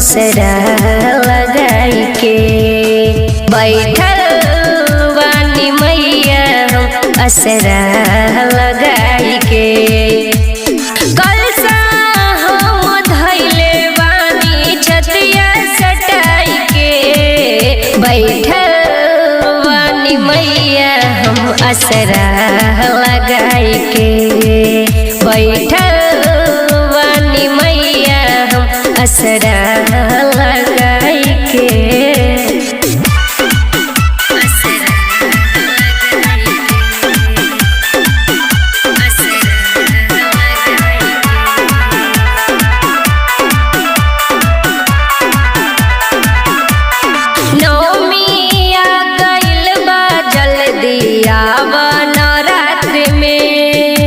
असरा लगाई के बैठल बानी मैया हम असरा लगाई के। कलसा हम धैले बानी छतिया सटाई के बैठल बानी मैया हम असरा लगाई के बैठल बानी मैया हम असरा लगाई के। नौमी आ गइल बा जल्दी आवा नवरात में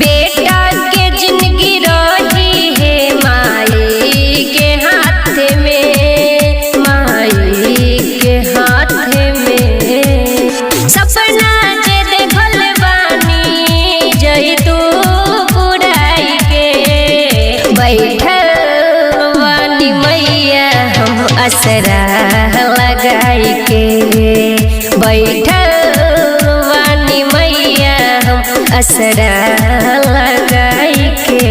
बेटा के जिंदगी रही है माई के हाथ में माई के हाथ में। सपना जे देखल बानी जई तू बुढ़ाई के बैठल बानी मैया हम असरा लगाई के बैठल बानी मैया हम असरा लगाई के।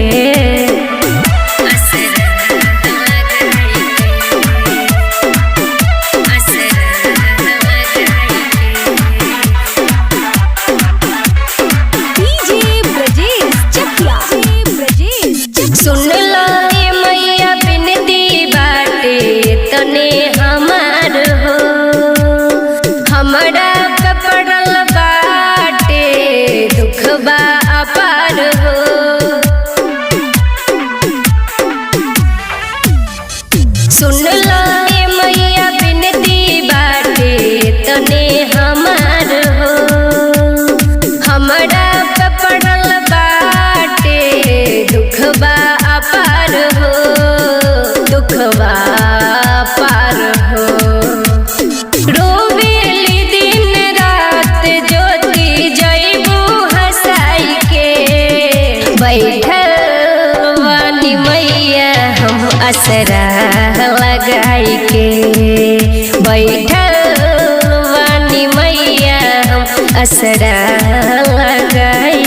सुन लो मैया बिनती बाटे तने हमार हो हमरा पड़ल बाटे दुख बा अपार हो। सुन लो मैया बिनती बाटे तने हमार हो हमरा पड़ल बाटे दुख बा अपार हो दुख बा पार हो। रोवेली दिन रात ज्योति जइबू हंसाई के बैठल बानी मैया हम असरा लगाई के बैठल बानी मैया हम असरा लगाई